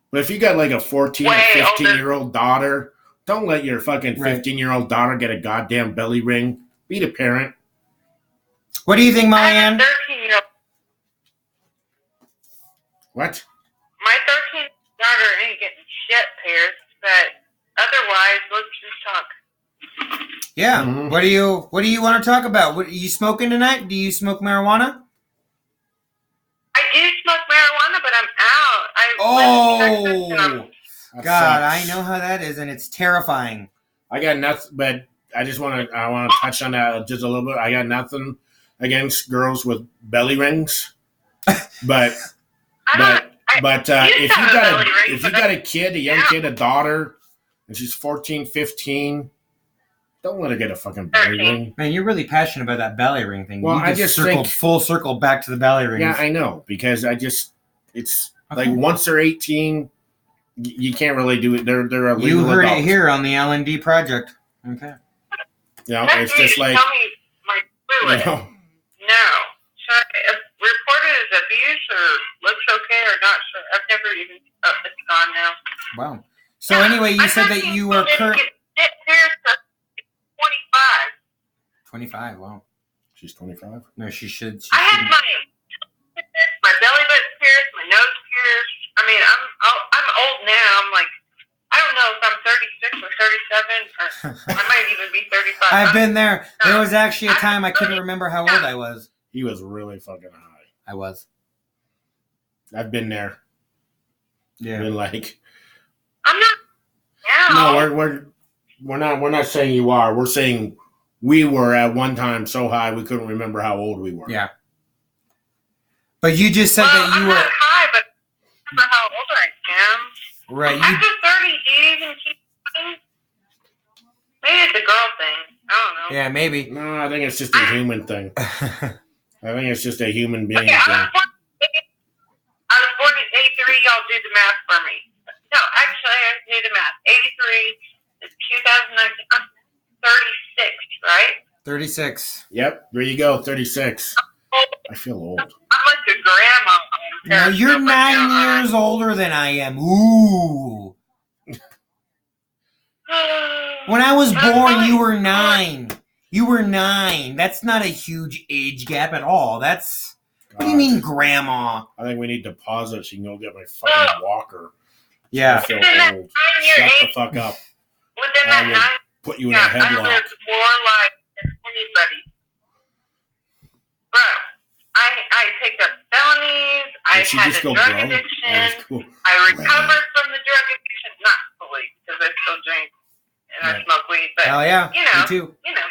But if you got like a 14 or 15-year-old daughter, don't let your fucking 15-year-old daughter get a goddamn belly ring. Be the parent. What do you think, Molly Ann? My 13-year-old. What? My 13 daughter ain't getting shit pierced, but otherwise, let's just talk. Yeah. Mm-hmm. What do you want to talk about? What are you smoking tonight? Do you smoke marijuana? I do smoke marijuana, but I'm out. God, I know how that is, and it's terrifying. I got nothing, but I want to touch on that just a little bit. I got nothing against girls with belly rings, but if you got a kid, a young kid, a daughter, and she's 14, 15, don't let her get a fucking belly ring. Man, you're really passionate about that belly ring thing. Well, I just circled full circle back to the belly rings. Yeah, I know, because it's like once they're 18, you can't really do it. They're a legal You heard adult. it here on the L&Dproject. Okay. You know, it's just like, tell me my fluid. No. Should I report it as abuse or looks okay or not sure? I've never even. Oh, it's gone now. Wow. So anyway, you said that you were current. 25. 25. Wow. She's 25. No, she should. I had my belly button pierced, my nose pierced. I mean, I'm old now. I'm like, I don't know if I'm 36 or 37, or I might even be 35. I've been there. There was actually a time I couldn't remember how old I was. He was really fucking high. I was. I've been there. Yeah. Been like, I'm not. No, we're not saying you are. We're saying we were at one time so high we couldn't remember how old we were. Yeah. But you just said that you I'm were not high, but I remember how old I am. right. After 30, do you even keep going? Maybe it's a girl thing. I don't know. Yeah, maybe. No, I think it's just a human thing. I think it's just a human being thing. I was born in 83. Y'all do the math for me. No, actually, I do the math. 83 is 2019. I'm 36, right? 36. Yep, there you go, 36. I feel old. I'm like a grandma. No, you're 9 years older than I am. Ooh. When I was born, you were 9. You were 9. That's not a huge age gap at all. That's... What do you mean, grandma? I think we need to pause it so you can go get my fucking walker. Yeah. I feel old. Shut the fuck up. Within that 9 put you in a headlock. I lived more life than anybody. Bro, I picked up felonies. I had a drug addiction. Cool. I recovered from the drug addiction. Not fully, because I still drink and I smoke weed. But, hell yeah, you know, me too. You know.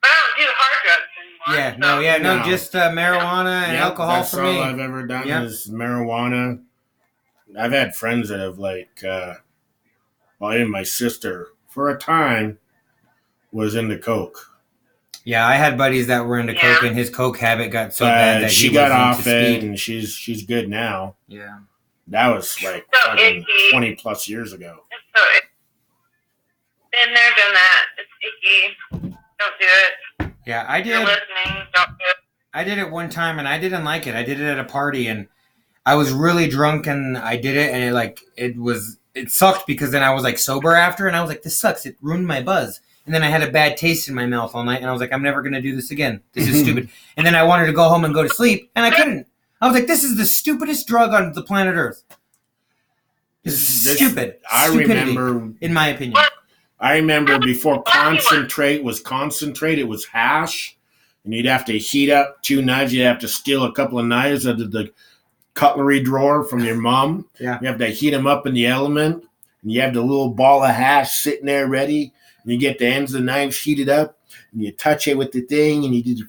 But I don't do hard drugs anymore. Yeah, no, just marijuana and alcohol for me. That's all I've ever done is marijuana. I've had friends that have even my sister, for a time, was into coke. Yeah, I had buddies that were into coke, and his coke habit got so bad that she he got was off into it, speed. and she's good now. Yeah. That was like fucking 20 plus years ago. So been there, done that. It's icky. Don't do it. Yeah, I did. If you're listening, don't do it. I did it one time, and I didn't like it. I did it at a party, and I was really drunk, and I did it, and it it sucked because then I was like sober after, and I was like, this sucks. It ruined my buzz. And then I had a bad taste in my mouth all night, and I was like, I'm never going to do this again. This is stupid. And then I wanted to go home and go to sleep, and I couldn't. I was like, this is the stupidest drug on the planet Earth. This is stupid. I remember, in my opinion. I remember before concentrate, it was hash, and you'd have to heat up 2 knives. You'd have to steal a couple of knives out of the cutlery drawer from your mom. Yeah. You have to heat them up in the element, and you have the little ball of hash sitting there ready. And you get the ends of the knives heated up, and you touch it with the thing, and you do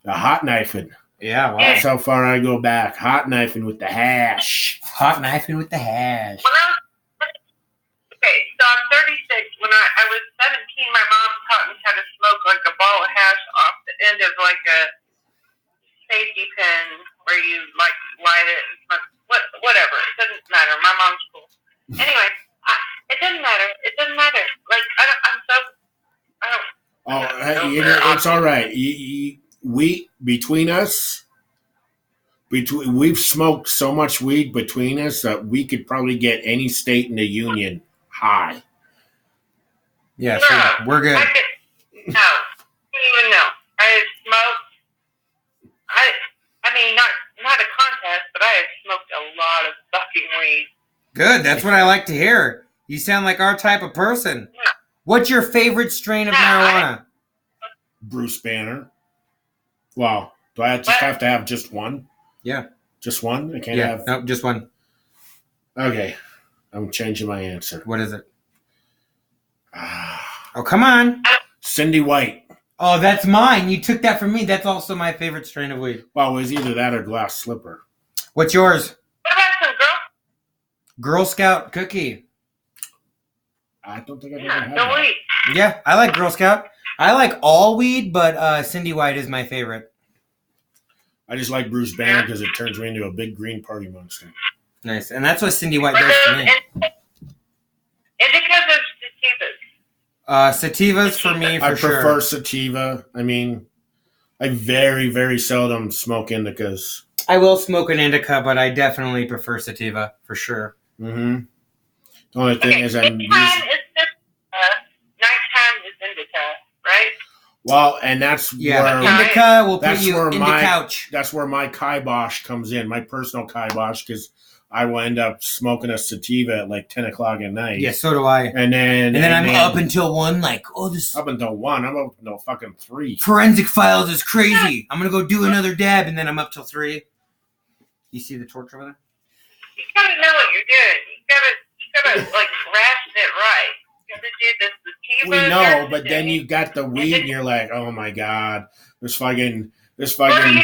the hot knifing. Yeah, wow. That's how far I go back. Hot knifing with the hash. Hot knifing with the hash. Okay, so I'm 36. When I was 17, my mom taught me how to smoke like a ball of hash off the end of like a safety pin where you like light it and smoke. Whatever. It doesn't matter. My mom's cool. Anyway. It doesn't matter. Like It's all right. We've smoked so much weed between us that we could probably get any state in the union high. Yeah, so we're good. No, didn't even know. I had smoked. I mean, not a contest, but I had smoked a lot of fucking weed. Good. That's what I like to hear. You sound like our type of person. Yeah. What's your favorite strain of marijuana? Bruce Banner. Wow. Do I just have to have just one? Yeah. Just one? I can't have... No, just one. Okay. I'm changing my answer. What is it? Oh, come on. Cindy White. Oh, that's mine. You took that from me. That's also my favorite strain of weed. Well, it was either that or Glass Slipper. What's yours? What about some Girl Scout cookie. I don't think I've ever had that. weed. Yeah, I like Girl Scout. I like all weed, but Cindy White is my favorite. I just like Bruce Banner because it turns me into a big green party monster. Nice. And that's what Cindy White does to me. Indicas or sativas? Sativas for me, for sure. I prefer sativa. I mean, I very, very seldom smoke indicas. I will smoke an indica, but I definitely prefer sativa, for sure. Mm-hmm. The only thing is Daytime is nighttime is indica, right? Well, and that's where indica will put you in the couch. That's where my kibosh comes in, my personal kibosh, because I will end up smoking a sativa at like 10 o'clock at night. Yeah, so do I. And then I'm up until 1, like, this... Up until 1. I'm up until fucking 3. Forensic Files is crazy. I'm going to go do another dab, and then I'm up till 3. You see the torch over there? You gotta know what you're doing. You gotta like ration it right. You gotta do this sativa. We know, but then you got the weed, and you're like, oh my god, this fucking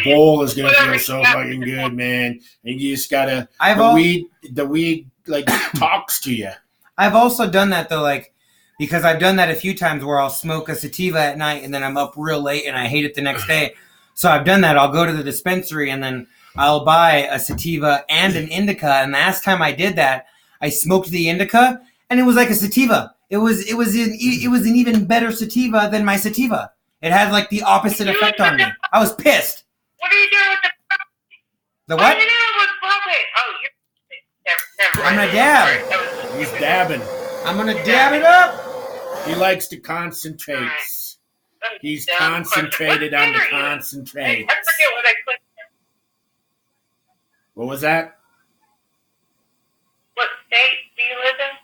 bowl is gonna feel so fucking good, man. And you just gotta the weed like talks to you. I've also done that though, like because I've done that a few times where I'll smoke a sativa at night and then I'm up real late and I hate it the next day. So I've done that. I'll go to the dispensary and then I'll buy a sativa and an indica. And last time I did that, I smoked the indica and it was like a sativa. It was an even better sativa than my sativa. It had like the opposite effect on me. I was pissed. What are you doing with the what? What? Are you doing with propane? Oh, you're never I'm gonna dab. He's dabbing. I'm gonna dab it up. He likes to concentrate. He's concentrated on the concentrate. I forget what I clicked. What was that? What state do you live in?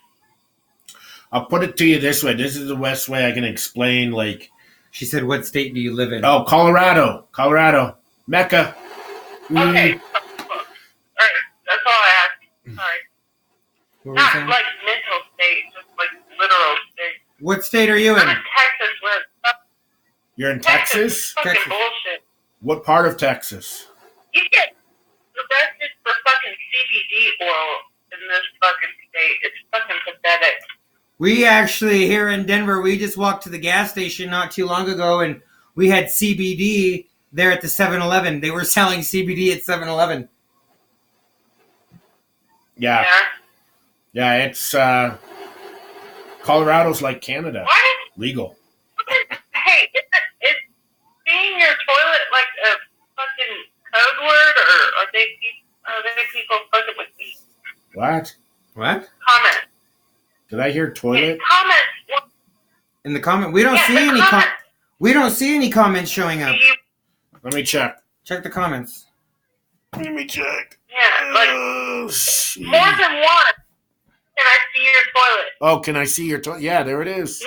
I'll put it to you this way. This is the best way I can explain, like... She said, what state do you live in? Oh, Colorado. Mecca. Okay. All right. That's all I asked. Sorry. Not like mental state, just like literal state. What state are you in? I'm in Texas. You're in Texas? Fucking Texas. bullshit. What part of Texas? You get arrested for fucking CBD oil in this fucking state. It's fucking pathetic. We actually, here in Denver, we just walked to the gas station not too long ago, and we had CBD there at the 7-Eleven. They were selling CBD at 7-Eleven. Yeah. Yeah, it's, Colorado's like Canada. What? Legal. Hey, is being your toilet like a fucking code word, or are they people fucking with me? What? What? Comment. Did I hear toilet? Comment. In the comment, we don't see any we don't see any comments showing up. Let me check. Check the comments. Let me check. Yeah, like more than one. Can I see your toilet? Oh, can I see your toilet? Yeah, there it is.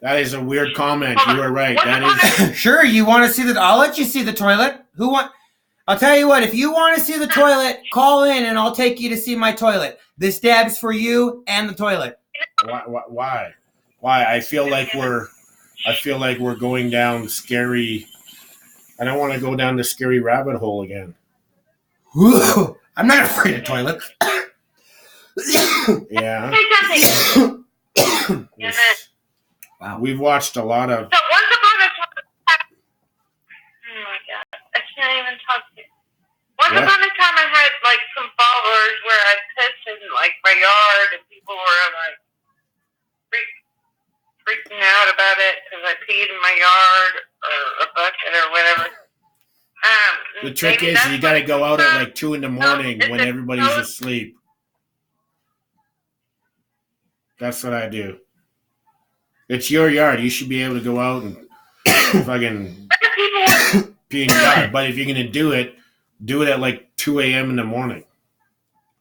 That is a weird comment. You were right. That is. Sure, you want to see the? I'll let you see the toilet. I'll tell you what. If you want to see the toilet, call in and I'll take you to see my toilet. This dab's for you and the toilet. Why? I feel like we're going down scary. I don't want to go down the scary rabbit hole again. I'm not afraid of toilets. Yeah. Wow. We've watched a lot of. So once upon a time, oh my god, I can't even talk to you. Once upon a time, I had like some followers where I pissed in like my yard, and people were like freaking out about it because I peed in my yard or a bucket or whatever. The trick is you got to go out at like 2 a.m. when everybody's asleep. That's what I do. It's your yard. You should be able to go out and fucking pee in your yard. But if you're going to do it at like 2 a.m. in the morning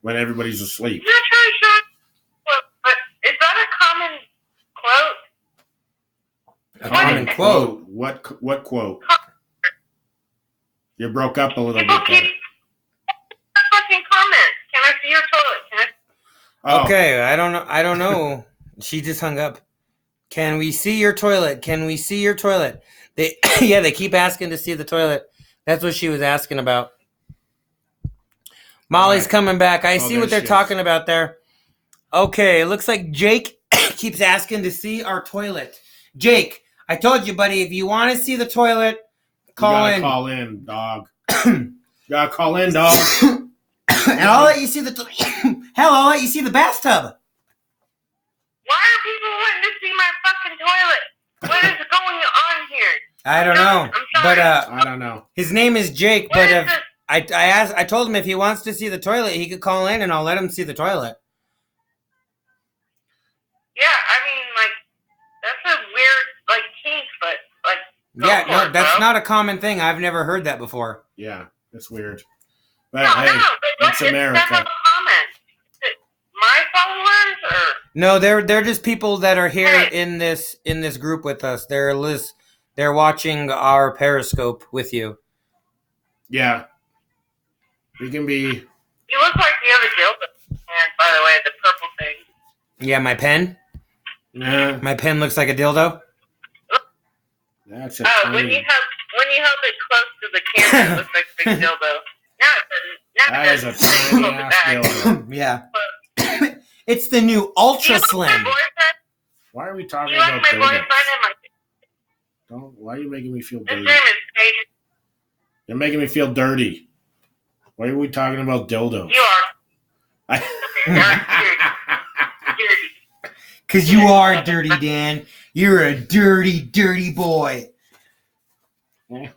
when everybody's asleep. I'm not really sure. But is that a common quote? A common quote? What quote? You broke up a little People bit there. keep fucking comments. Can I see your toilet? Oh. Okay, I don't know. She just hung up. Can we see your toilet? Can we see your toilet? They keep asking to see the toilet. That's what she was asking about. Molly's coming back. I see what they're talking about there. Okay, it looks like Jake keeps asking to see our toilet. Jake, I told you, buddy, if you want to see the toilet, call in. Call in, dog. You gotta call in, dog. And I'll let you see hell, I'll let you see the bathtub. Why are people wanting to see my fucking toilet? What is going on here? I don't know. I'm sorry. But I don't know. His name is Jake, What but is if I told him if he wants to see the toilet, he could call in and I'll let him see the toilet. Yeah, I mean, like, that's a weird, like, kink, but, like, Yeah, no, that's not a common thing. I've never heard that before. Yeah, it's weird. But No, hey, but it's America. It's comment. Is it my followers, or? No, they're just people that are here in this group with us. They're watching our Periscope with you. Yeah. We can be. You look like the other dildo. And by the way, the purple thing. Yeah, my pen? Nah. My pen looks like a dildo? That's a when you held it close to the camera, it looks like a big dildo. That is a tiny ass dildo. Yeah. It's the new Ultra Slim. Why are we talking You like about my dildos? boyfriend and my... Why are you making me feel His dirty? name is Paige. You're making me feel dirty. Why are we talking about dildos? You are. Dirty. Because you are dirty, Dan. You're a dirty, dirty boy. You're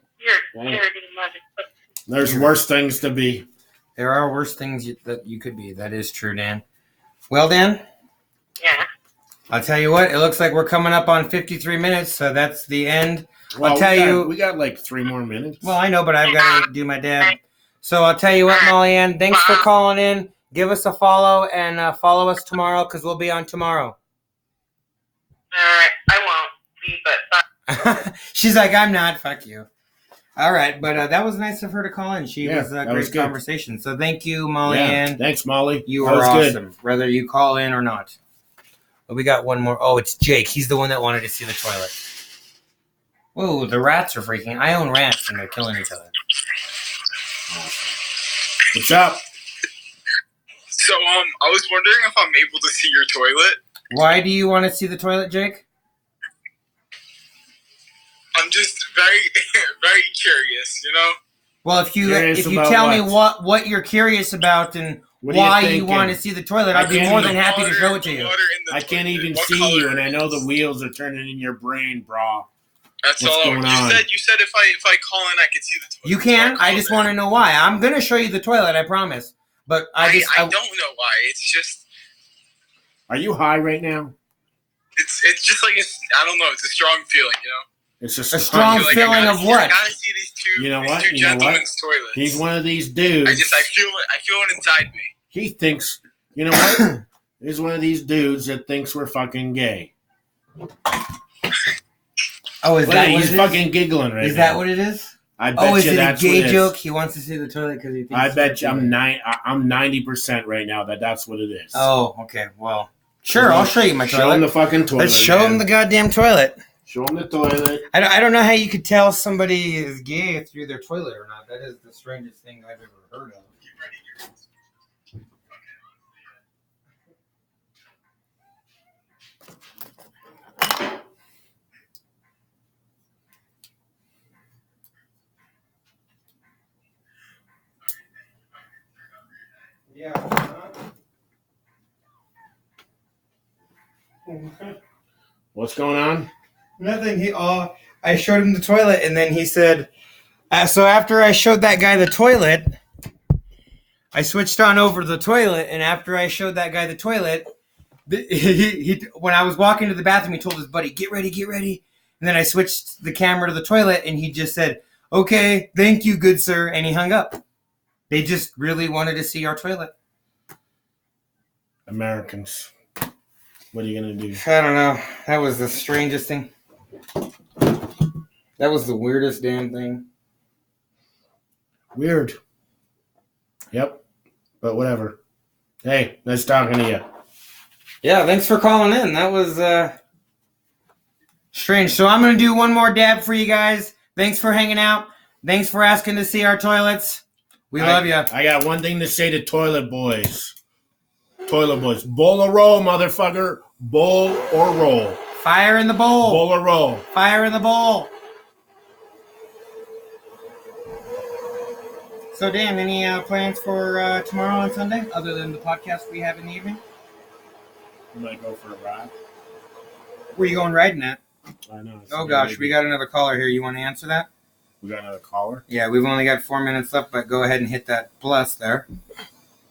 dirty motherfucker. There's worse things to be. There are worse things that you could be. That is true, Dan. Well, Dan? Yeah. I'll tell you what. It looks like we're coming up on 53 minutes, so that's the end. Well, I'll tell you... We got like 3 more minutes. Well, I know, but I've got to do my dab. So I'll tell you what, Molly Ann, thanks for calling in. Give us a follow and follow us tomorrow because we'll be on tomorrow. All right. I won't be, but... She's like, I'm not. Fuck you. All right, but that was nice of her to call in. She was a great conversation. So thank you, Molly Ann. Thanks, Molly. You are awesome, whether you call in or not. But we got one more. Oh, it's Jake. He's the one that wanted to see the toilet. Whoa, the rats are freaking. I own rats, and they're killing each other. What's up? So, I was wondering if I'm able to see your toilet. Why do you want to see the toilet, Jake? I'm just very, very curious, you know? Well, if you tell me what you're curious about and why you want to see the toilet, I'd be more than happy to show it to you. I can't even see you, and I know the wheels are turning in your brain, bro. That's all. You said if I call in, I could see the toilet. You can. I just want to know why. I'm gonna show you the toilet. I promise. But I don't know why. It's just. Are you high right now? It's just like I don't know. It's a strong feeling, you know. It's a strong feeling of what? I gotta see these two. You know what? These two gentlemen's toilets. He's one of these dudes. I feel it inside me. He thinks. You know what? He's one of these dudes that thinks we're fucking gay. Oh, is that what he's it fucking is? giggling right now. Is that what it is? I bet is you it that's a gay what it joke? is. He wants to see the toilet because he thinks. I bet you I'm 90% right now that's what it is. Oh, okay. Well, sure. I'll show you my toilet. Show him the fucking toilet. Let's show him the goddamn toilet. Show him the toilet. I don't know how you could tell somebody is gay through their toilet or not. That is the strangest thing I've ever heard of. Yeah. What's going on? Nothing. I showed him the toilet, and then he said, so after I showed that guy the toilet, I switched on over to the toilet, and after I showed that guy the toilet, when I was walking to the bathroom, he told his buddy, get ready. And then I switched the camera to the toilet, and he just said, okay, thank you, good sir, and he hung up. They just really wanted to see our toilet. Americans. What are you going to do? I don't know. That was the strangest thing. That was the weirdest damn thing. Weird. Yep. But whatever. Hey, nice talking to you. Yeah, thanks for calling in. That was strange. So I'm going to do one more dab for you guys. Thanks for hanging out. Thanks for asking to see our toilets. We love you. I got one thing to say to toilet boys. Toilet boys. Bowl or roll, motherfucker. Bowl or roll. Fire in the bowl. Bowl or roll. Fire in the bowl. So, Dan, any plans for tomorrow and Sunday other than the podcast we have in the evening? You might go for a ride. Where are you going riding at? I know. Oh, gosh. We got another caller here. You want to answer that? We got another caller? Yeah, we've only got 4 minutes left, but go ahead and hit that plus there.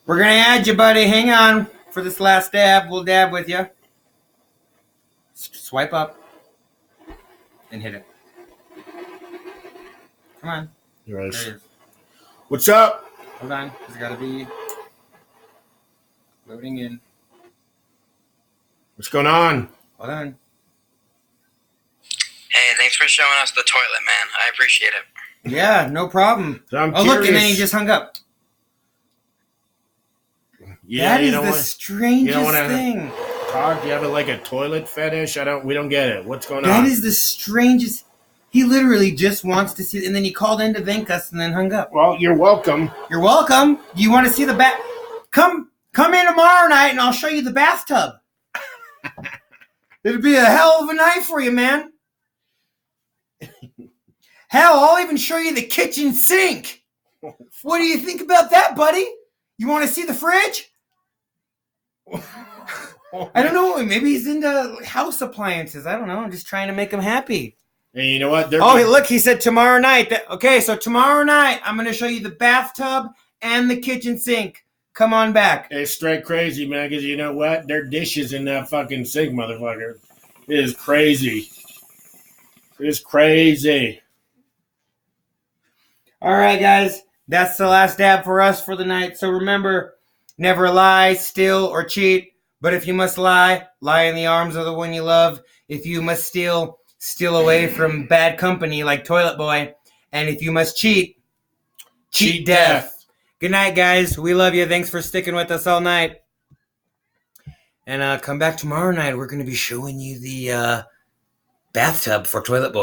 We're going to add you, buddy. Hang on for this last dab. We'll dab with you. Swipe up and hit it. Come on. There it There it is. is. What's up? Hold on. It's got to be loading in. What's going on? Hold on. Hey, thanks for showing us the toilet, man. I appreciate it. Yeah, no problem. I'm Oh, look, and then he curious. just hung up. Yeah, that you is don't the wanna strangest wanna- thing. talk? Do you have like a toilet fetish? We don't get it. What's going That on? is the strangest. He literally just wants to see, and then he called in to thank us and then hung up. Well, you're welcome. You're welcome. Do you want to see the bath? Come in tomorrow night and I'll show you the bathtub. It'll be a hell of a night for you, man. Hell, I'll even show you the kitchen sink. What do you think about that, buddy? You want to see the fridge? I don't know. Maybe he's into house appliances. I don't know. I'm just trying to make him happy. And you know what? Oh, look, he said tomorrow night. Okay, so tomorrow night, I'm going to show you the bathtub and the kitchen sink. Come on back. It's straight crazy, man, because you know what? There are dishes in that fucking sink, motherfucker. It is crazy. It is crazy. All right, guys. That's the last dab for us for the night. So remember, never lie, steal, or cheat. But if you must lie, lie in the arms of the one you love. If you must steal away from bad company like Toilet Boy. And if you must cheat death. Good night, guys. We love you. Thanks for sticking with us all night. And come back tomorrow night. We're going to be showing you the bathtub for Toilet Boy.